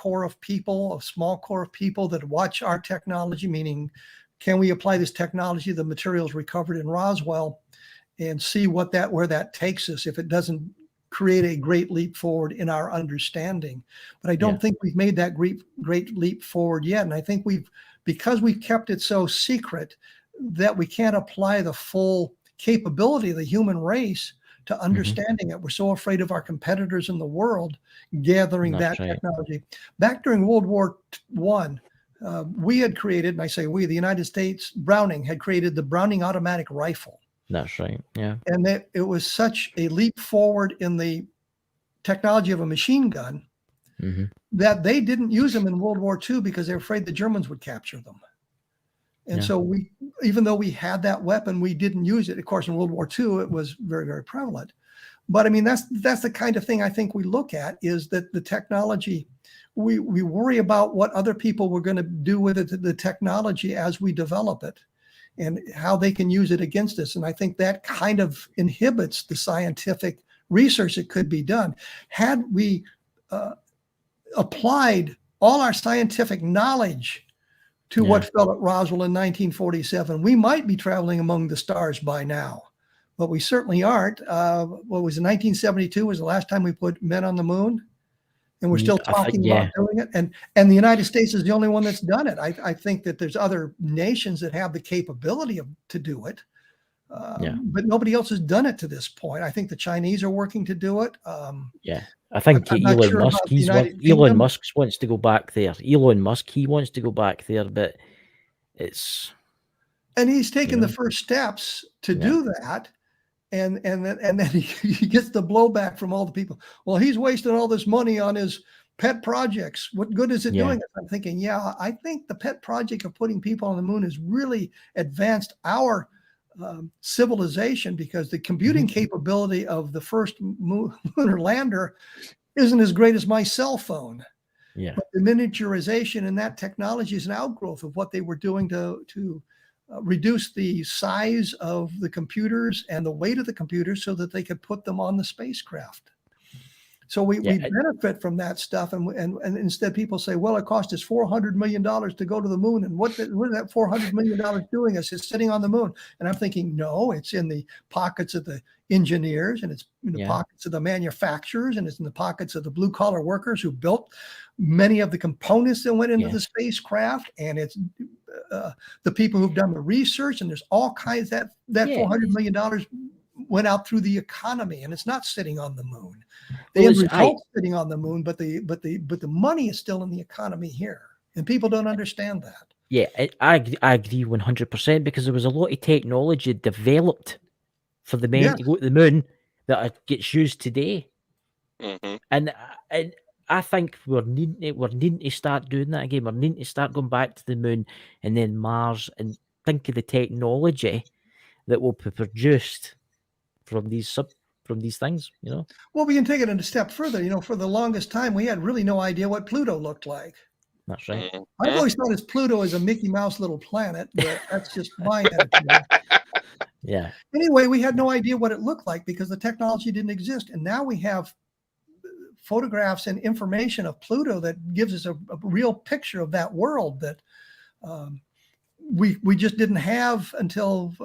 small core of people that watch our technology, meaning, can we apply this technology, the materials recovered in Roswell, and see where that takes us if it doesn't create a great leap forward in our understanding. But I don't think we've made that great leap forward yet. And I think because we've kept it so secret that we can't apply the full capability of the human race to understanding it. We're so afraid of our competitors in the world gathering technology. Back during World War I, we had created, and I say we, the United States, Browning had created the Browning automatic rifle. That's right. Yeah. And it was such a leap forward in the technology of a machine gun that they didn't use them in World War II because they were afraid the Germans would capture them. And so even though we had that weapon, we didn't use it. Of course, in World War II, it was very, very prevalent. But I mean, that's the kind of thing I think we look at, is that the technology, we worry about what other people were going to do with it, the technology, as we develop it and how they can use it against us. And I think that kind of inhibits the scientific research that could be done. Had we applied all our scientific knowledge to what fell at Roswell in 1947, we might be traveling among the stars by now, but we certainly aren't. What was it, 1972 was the last time we put men on the moon, and we're still talking about doing it. And the United States is the only one that's done it. I think that there's other nations that have the capability to do it, But nobody else has done it to this point. I think the Chinese are working to do it. I think I'm not Elon sure Musk. about the United Elon Kingdom. Musk wants to go back there. Elon Musk, he wants to go back there, but it's. And he's taken the first steps to do that. And then he gets the blowback from all the people. Well, he's wasting all this money on his pet projects. What good is it doing? I'm thinking, I think the pet project of putting people on the moon has really advanced our civilization, because the computing capability of the first lunar lander isn't as great as my cell phone. Yeah. But the miniaturization in that technology is an outgrowth of what they were doing to reduce the size of the computers and the weight of the computers so that they could put them on the spacecraft. So we benefit from that stuff. And instead people say, well, it cost us $400 million to go to the moon. And what is that $400 million doing? It's sitting on the moon. And I'm thinking, no, it's in the pockets of the engineers, and it's in the pockets of the manufacturers, and it's in the pockets of the blue collar workers who built many of the components that went into the spacecraft. And it's the people who've done the research, and there's all kinds that $400 million went out through the economy, and it's not sitting on the moon. The end result's sitting on the moon, but the money is still in the economy here, and people don't understand that. Yeah, I agree 100%, because there was a lot of technology developed for the men to go to the moon that gets used today, and I think we're needing to start doing that again. We're needing to start going back to the moon and then Mars, and think of the technology that will be produced from these things, Well, we can take it a step further. For the longest time, we had really no idea what Pluto looked like. That's right. I've always thought of Pluto as a Mickey Mouse little planet, but that's just my attitude. Yeah. Anyway, we had no idea what it looked like because the technology didn't exist. And now we have photographs and information of Pluto that gives us a real picture of that world that we just didn't have until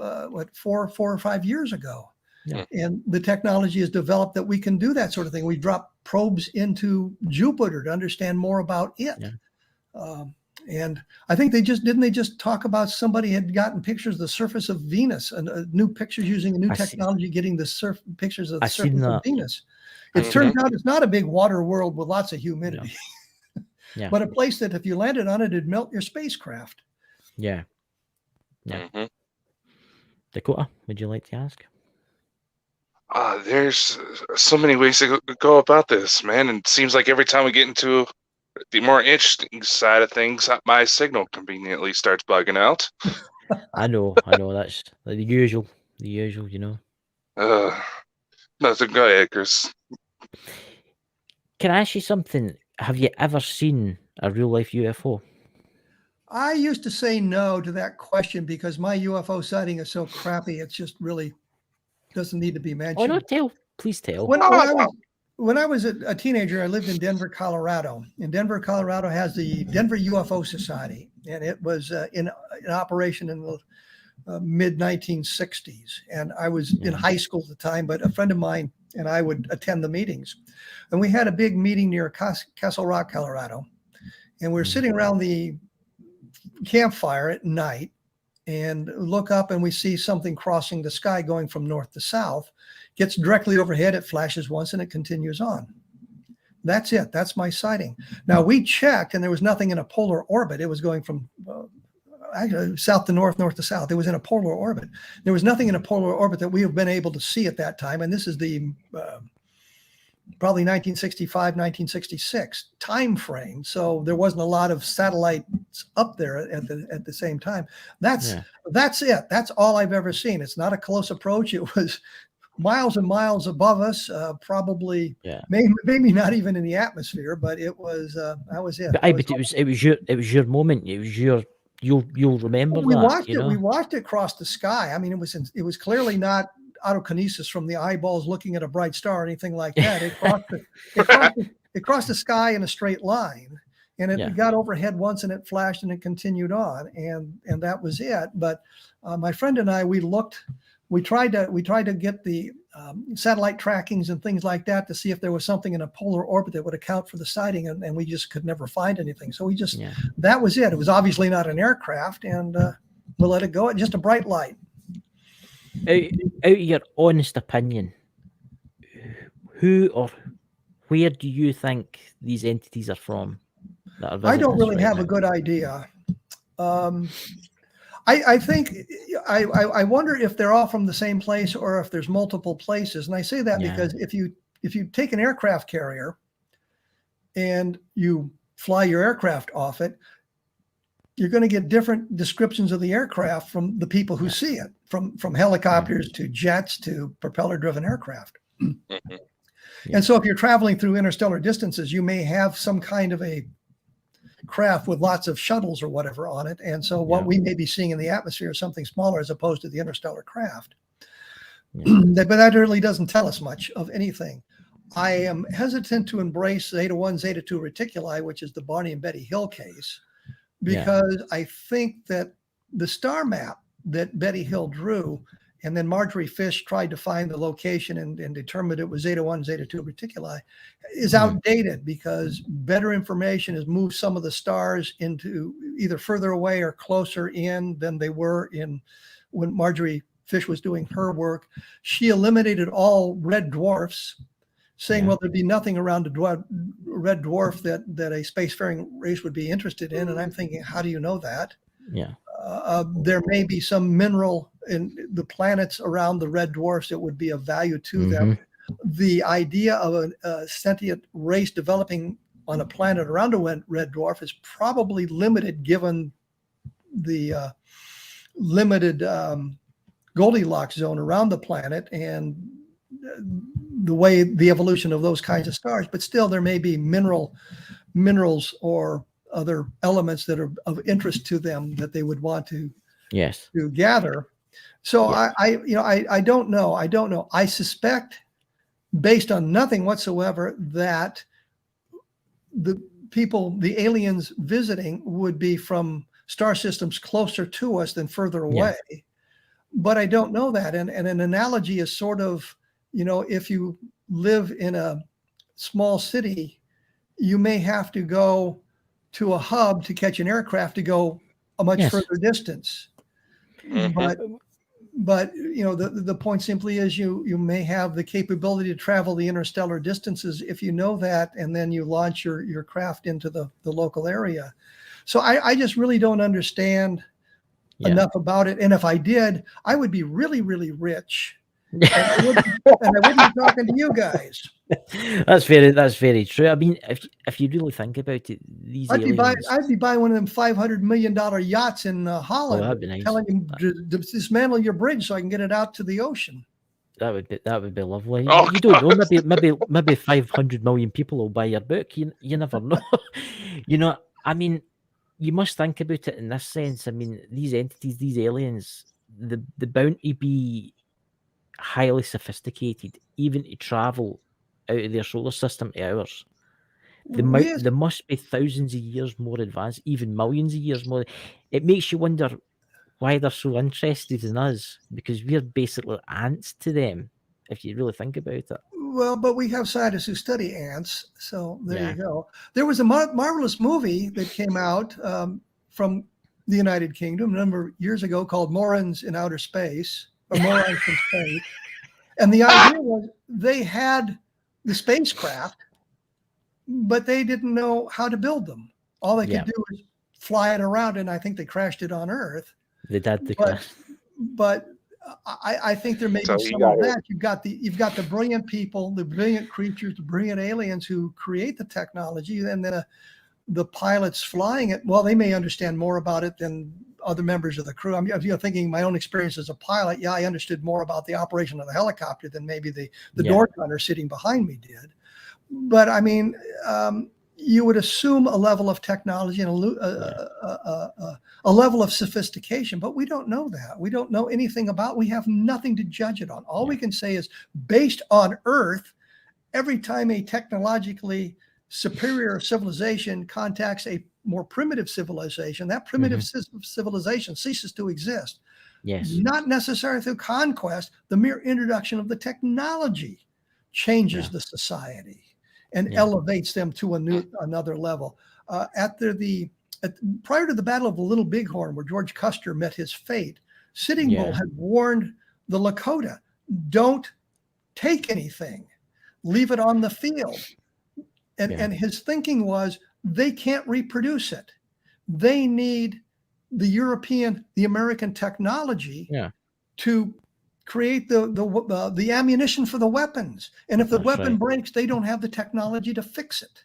4 or 5 years ago. Yeah. And the technology has developed that we can do that sort of thing. We drop probes into Jupiter to understand more about it. Yeah. And I think they just talk about somebody had gotten pictures of the surface of Venus, and new pictures using a new technology, getting the pictures of the surface of Venus. It turns out it's not a big water world with lots of humidity, but a place that if you landed on it, it'd melt your spacecraft. Yeah. Dakota, would you like to ask? There's so many ways to go about this, man. And it seems like every time we get into the more interesting side of things, my signal conveniently starts bugging out. I know. That's the usual, Nothing. Go ahead, Chris. Can I ask you something? Have you ever seen a real life UFO? I used to say no to that question because my UFO sighting is so crappy. It's just really doesn't need to be mentioned. Oh no, please tell. When I was a teenager, I lived in Denver, Colorado. And Denver, Colorado has the Denver UFO Society, and it was in operation in the mid-1960s. And I was in high school at the time, but a friend of mine and I would attend the meetings. And we had a big meeting near Castle Rock, Colorado. And we were sitting around the campfire at night and look up, and we see something crossing the sky going from north to south. Gets directly overhead, it flashes once, and it continues on. That's it. That's my sighting. Now, we checked, and there was nothing in a polar orbit. It was going from south to north, north to south. It was in a polar orbit. There was nothing in a polar orbit that we have been able to see at that time, and this is the probably 1965, 1966 time frame. So there wasn't a lot of satellites up there at the same time. That's it. That's all I've ever seen. It's not a close approach. It was miles and miles above us, probably maybe not even in the atmosphere, but it was that was it. But it was your moment. It was you'll remember we that. Watched it. We watched it cross the sky. I mean, it was clearly not autokinesis from the eyeballs looking at a bright star or anything like that. It crossed the sky in a straight line, and it got overhead once, and it flashed, and it continued on, and that was it. But my friend and I, we tried to get the satellite trackings and things like that to see if there was something in a polar orbit that would account for the sighting, and we just could never find anything. So that was it. It was obviously not an aircraft, and we'll let it go. It's just a bright light. Out of your honest opinion, who or where do you think these entities are from that are I visiting don't us really right have now? a good idea. I think I wonder if they're all from the same place or if there's multiple places. And I say that Yeah. because if you take an aircraft carrier and you fly your aircraft off it, you're going to get different descriptions of the aircraft from the people who see it, from helicopters to jets to propeller-driven aircraft. Mhm. And so if you're traveling through interstellar distances, you may have some kind of a craft with lots of shuttles or whatever on it. And so what we may be seeing in the atmosphere is something smaller as opposed to the interstellar craft. But that really doesn't tell us much of anything. I am hesitant to embrace Zeta 1, Zeta 2 reticuli, which is the Barney and Betty Hill case, because I think that the star map that Betty Hill drew, and then Marjorie Fish tried to find the location and determined it was Zeta 1, Zeta 2 reticuli, is outdated because better information has moved some of the stars into either further away or closer in than they were in when Marjorie Fish was doing her work. She eliminated all red dwarfs, saying, well, there'd be nothing around a red dwarf that a spacefaring race would be interested in. And I'm thinking, how do you know that? There may be some mineral in the planets around the red dwarfs that would be of value to them. The idea of a sentient race developing on a planet around a red dwarf is probably limited given the limited Goldilocks zone around the planet and the way the evolution of those kinds of stars. But still, there may be minerals or other elements that are of interest to them that they would want to gather. So I don't know. I suspect, based on nothing whatsoever, that the aliens visiting would be from star systems closer to us than further away. But I don't know that. And an analogy is sort of, if you live in a small city, you may have to go to a hub to catch an aircraft to go a much further distance. But the point simply is you may have the capability to travel the interstellar distances if you know that, and then you launch your craft into the local area. So I just really don't understand enough about it. And if I did, I would be really, really rich. And I wouldn't be talking to you guys. That's very true. I mean, if you really think about it, these I'd aliens... be buying one of them $500 million yachts in Holland. that'd be nice. Telling him to dismantle your bridge so I can get it out to the ocean. That would be lovely. Oh, you don't know. Maybe 500 million people will buy your book. You never know. I mean, you must think about it in this sense. I mean, these entities, these aliens, the bound to be highly sophisticated, even to travel out of their solar system to ours. They must be thousands of years more advanced, even millions of years more. It makes you wonder why they're so interested in us, because we're basically ants to them, if you really think about it. Well, but we have scientists who study ants, so there you go. There was a marvelous movie that came out from the United Kingdom a number of years ago called Morons in Outer Space, or Morons in Space. And the idea was they had the spacecraft, but they didn't know how to build them. All they could do was fly it around, and I think they crashed it on Earth. They did. But I think there may be some of that. You've got the brilliant people, the brilliant creatures, the brilliant aliens who create the technology, and then the pilots flying it. Well, they may understand more about it than other members of the crew. I'm thinking my own experience as a pilot. Yeah, I understood more about the operation of the helicopter than maybe the door gunner sitting behind me did. But I mean, you would assume a level of technology and a level of sophistication, but we don't know that. We don't know anything about. We have nothing to judge it on. All we can say is, based on Earth, every time a technologically superior civilization contacts a more primitive civilization, that primitive civilization ceases to exist. Not necessarily through conquest. The mere introduction of the technology changes the society and elevates them to another level. Prior to the Battle of the Little Bighorn, where George Custer met his fate, Sitting Bull had warned the Lakota don't take anything, leave it on the field. And his thinking was they can't reproduce it. They need the American technology to create the ammunition for the weapons. And if the weapon breaks, they don't have the technology to fix it.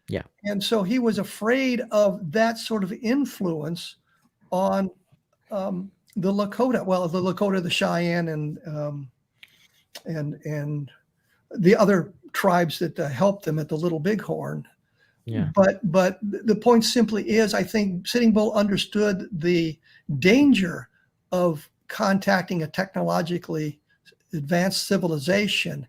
Yeah. And so he was afraid of that sort of influence on the Lakota. Well, the Lakota, the Cheyenne, and the other tribes that helped them at the Little Bighorn. Yeah. But the point simply is, I think Sitting Bull understood the danger of contacting a technologically advanced civilization,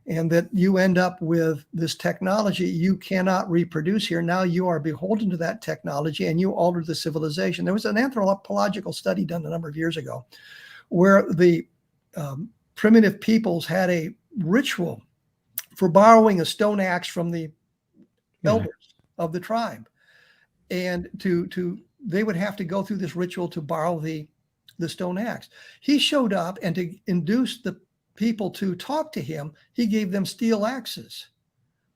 and that you end up with this technology you cannot reproduce here. Now you are beholden to that technology, and you alter the civilization. There was an anthropological study done a number of years ago where the primitive peoples had a ritual for borrowing a stone axe from the elders of the tribe, and they would have to go through this ritual to borrow the stone axe. He showed up, and to induce the people to talk to him, he gave them steel axes.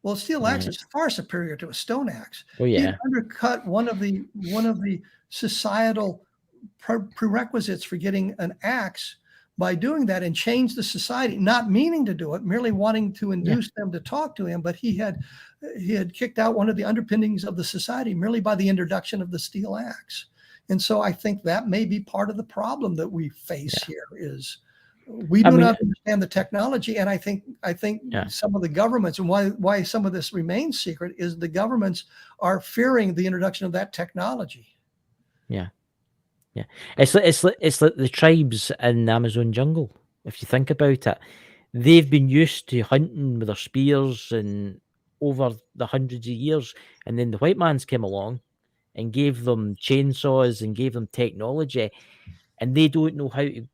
Well, a steel axe is far superior to a stone axe. Oh yeah, he undercut one of the societal prerequisites for getting an axe by doing that, and changed the society, not meaning to do it, merely wanting to induce them to talk to him. But he had kicked out one of the underpinnings of the society merely by the introduction of the steel axe. And so I think that may be part of the problem that we face here is we do not understand the technology. And I think some of the governments, and why some of this remains secret, is the governments are fearing the introduction of that technology. Yeah. Yeah, it's like the tribes in the Amazon jungle. If you think about it, they've been used to hunting with their spears and over the hundreds of years, and then the white man's came along and gave them chainsaws and gave them technology, and they don't know how to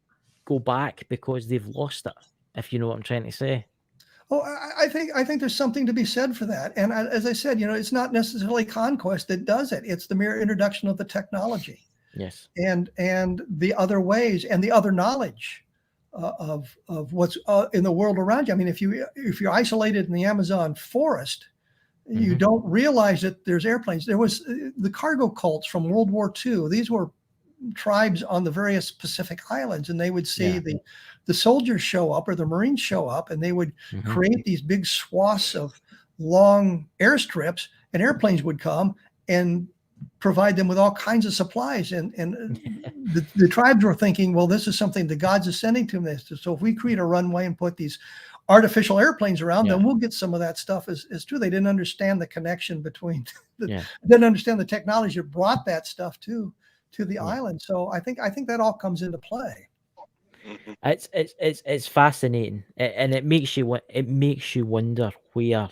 go back because they've lost it. If you know what I'm trying to say. Oh, I think there's something to be said for that. And as I said, it's not necessarily conquest that does it. It's the mere introduction of the technology. Yes, and the other ways and the other knowledge of what's in the world around you. I mean, if you're isolated in the Amazon forest, you don't realize that there's airplanes. There was the cargo cults from World War II. These were tribes on the various Pacific islands, and they would see the soldiers show up or the Marines show up, and they would create these big swaths of long airstrips, and airplanes would come and provide them with all kinds of supplies. And the tribes were thinking, well, this is something the gods are sending to them. So if we create a runway and put these artificial airplanes around, then we'll get some of that stuff as true. They didn't understand the connection between didn't understand the technology that brought that stuff to the island. So I think that all comes into play. It's fascinating, and it makes you wonder where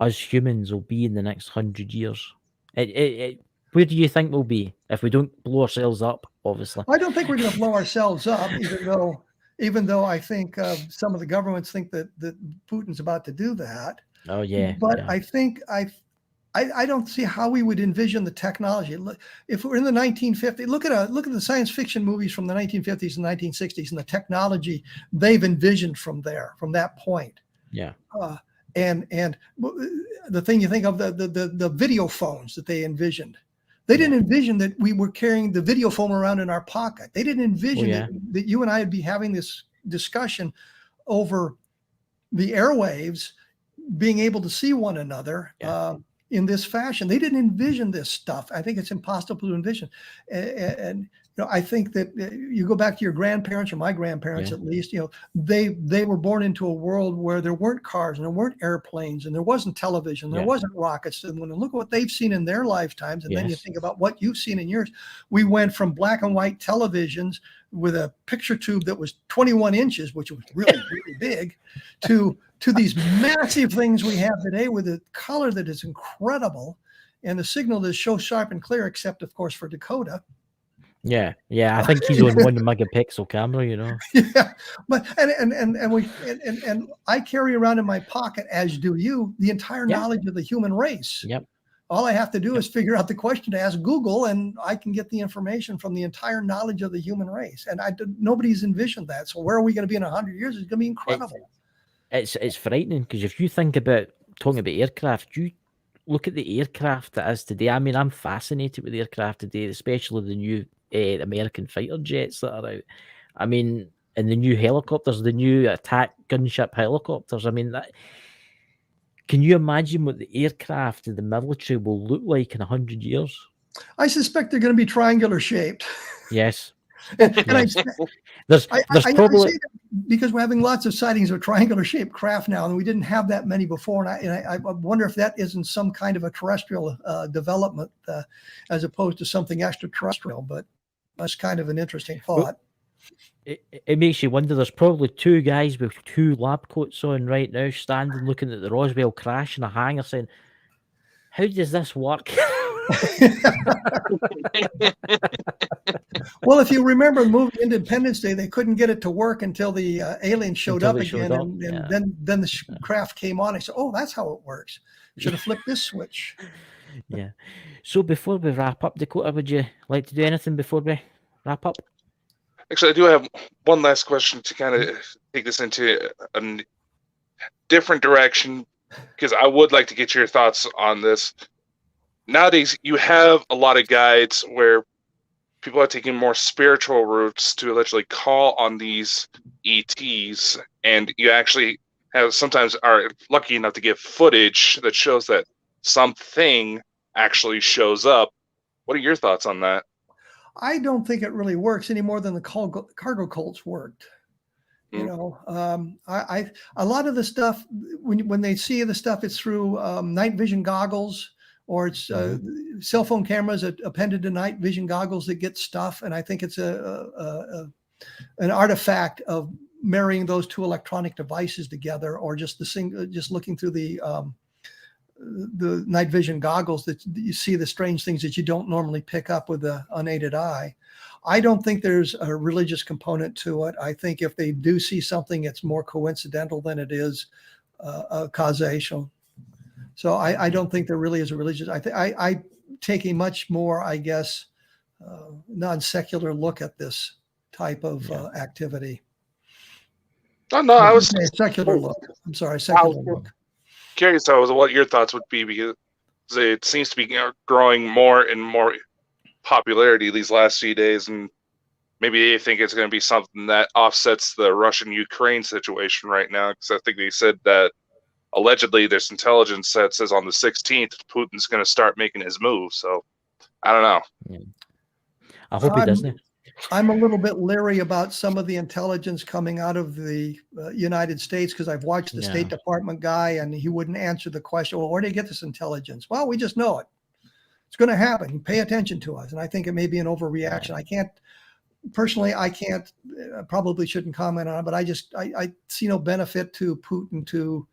us humans will be in the next 100 years. Where do you think we'll be if we don't blow ourselves up? Obviously, I don't think we're going to blow ourselves up, even though I think some of the governments think that Putin's about to do that. Oh yeah, but I think I don't see how we would envision the technology. If we're in the 1950s, look at the science fiction movies from the 1950s and 1960s and the technology they've envisioned from that point. Yeah. And the thing you think of, the video phones that they envisioned. They didn't envision that we were carrying the video phone around in our pocket. They didn't envision that you and I would be having this discussion over the airwaves, being able to see one another in this fashion. They didn't envision this stuff. I think it's impossible to envision. And I think that you go back to your grandparents, or my grandparents at least, they were born into a world where there weren't cars and there weren't airplanes and there wasn't television, there wasn't rockets. And when you look at what they've seen in their lifetimes, and then you think about what you've seen in yours, we went from black and white televisions with a picture tube that was 21 inches, which was really, really big, to these massive things we have today with a color that is incredible and the signal that is so sharp and clear, except of course for Dakota. Yeah. I think he's on 1 megapixel camera, Yeah, but and I carry around in my pocket, as do you, the entire knowledge of the human race. Yep. All I have to do is figure out the question to ask Google, and I can get the information from the entire knowledge of the human race. And nobody's envisioned that. So where are we going to be in 100 years? It's going to be incredible. It's frightening, because if you think about talking about aircraft, you look at the aircraft that is today. I mean, I'm fascinated with aircraft today, especially the new American fighter jets that are out. I mean, and the new helicopters, the new attack gunship helicopters. I mean, can you imagine what the aircraft in the military will look like in 100 years? I suspect they're going to be triangular shaped. Yes. And Yes. there's There's probably, I say that because we're having lots of sightings of triangular shaped craft now, and we didn't have that many before. And I wonder if that isn't some kind of a terrestrial development as opposed to something extraterrestrial. But that's kind of an interesting thought. it makes you wonder. There's probably two guys with two lab coats on right now, standing looking at the Roswell crash in a hangar, saying, "How does this work?" Well, if you remember the movie Independence Day, they couldn't get it to work until the aliens showed up again, and then the craft came on. I said, "Oh, that's how it works. Should have flipped this switch." Yeah. So before we wrap up, Dakota, would you like to do anything before we wrap up? Actually, I do have one last question to kind of take this into a different direction, because I would like to get your thoughts on this. Nowadays, you have a lot of guides where people are taking more spiritual routes to allegedly call on these ETs, and you actually sometimes are lucky enough to get footage that shows that something actually shows up. What are your thoughts on that? I don't think it really works any more than the cargo cults worked. You know, a lot of the stuff when they see the stuff, it's through night vision goggles, or it's cell phone cameras appended to night vision goggles that get stuff. And I think it's an artifact of marrying those two electronic devices together, or just just looking through the night vision goggles that you see the strange things that you don't normally pick up with the unaided eye. I don't think there's a religious component to it. I think if they do see something, it's more coincidental than it is causation. So I don't think there really is a religious. I take a much more, I guess, non-secular look at this type of activity. No, I was a secular look. I'm sorry, secular look. Curious as to what your thoughts would be, because it seems to be growing more and more popularity these last few days, and maybe they think it's going to be something that offsets the Russian-Ukraine situation right now, because I think they said that allegedly there's intelligence that says on the 16th Putin's going to start making his move. So I don't know. Yeah. I hope he doesn't. I'm a little bit leery about some of the intelligence coming out of the United States, because I've watched the State Department guy, and he wouldn't answer the question, well, where do you get this intelligence? Well, we just know it. It's going to happen. Pay attention to us. And I think it may be an overreaction. I can't probably shouldn't comment on it, but I see no benefit to Putin to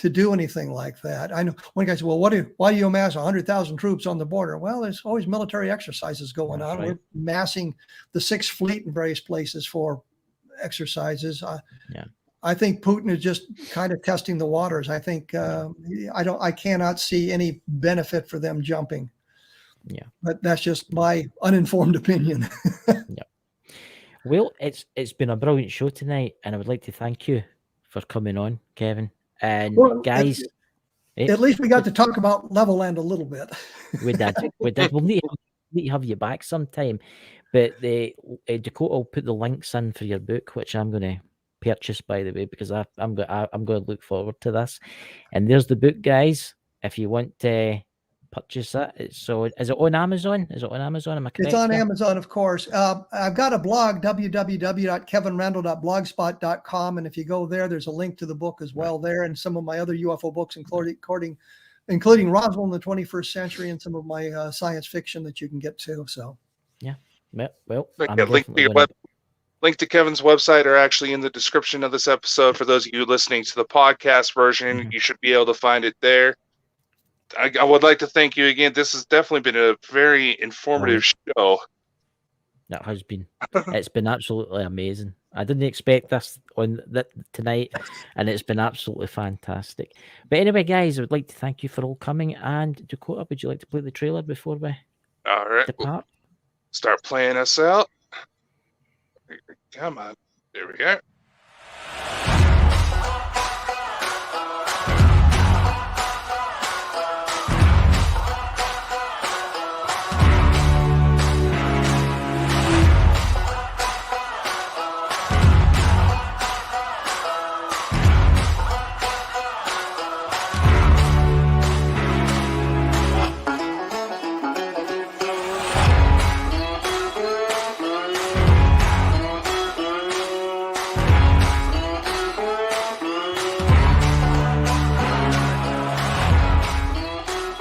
do anything like that. I know one guy said, well, why do you amass 100,000 troops on the border? Well, there's always military exercises going on. Right. We're massing the 6th Fleet in various places for exercises. I think Putin is just kind of testing the waters. I think I cannot see any benefit for them jumping. Yeah, but that's just my uninformed opinion. Yeah. Well, it's been a brilliant show tonight, and I would like to thank you for coming on, Kevin. And guys, at least we got to talk about Levelland a little bit. We did. We'll need to have you back sometime. But Dakota will put the links in for your book, which I'm going to purchase, by the way, because I'm going to look forward to this. And there's the book, guys. If you want to purchase it, so is it on Amazon? Am I correct? It's on Amazon, of course. I've got a blog, www.kevinrandle.blogspot.com, and if you go there, there's a link to the book as well there, and some of my other UFO books, including Roswell in the 21st Century, and some of my science fiction that you can get to. So, yeah, well, link to Kevin's website are actually in the description of this episode. For those of you listening to the podcast version, you should be able to find it there. I would like to thank you again. This has definitely been a very informative show. It has been. It's been absolutely amazing. I didn't expect this on tonight, and it's been absolutely fantastic. But anyway, guys, I would like to thank you for all coming. And Dakota, would you like to play the trailer before we All right. depart? Start playing us out. Come on. There we go.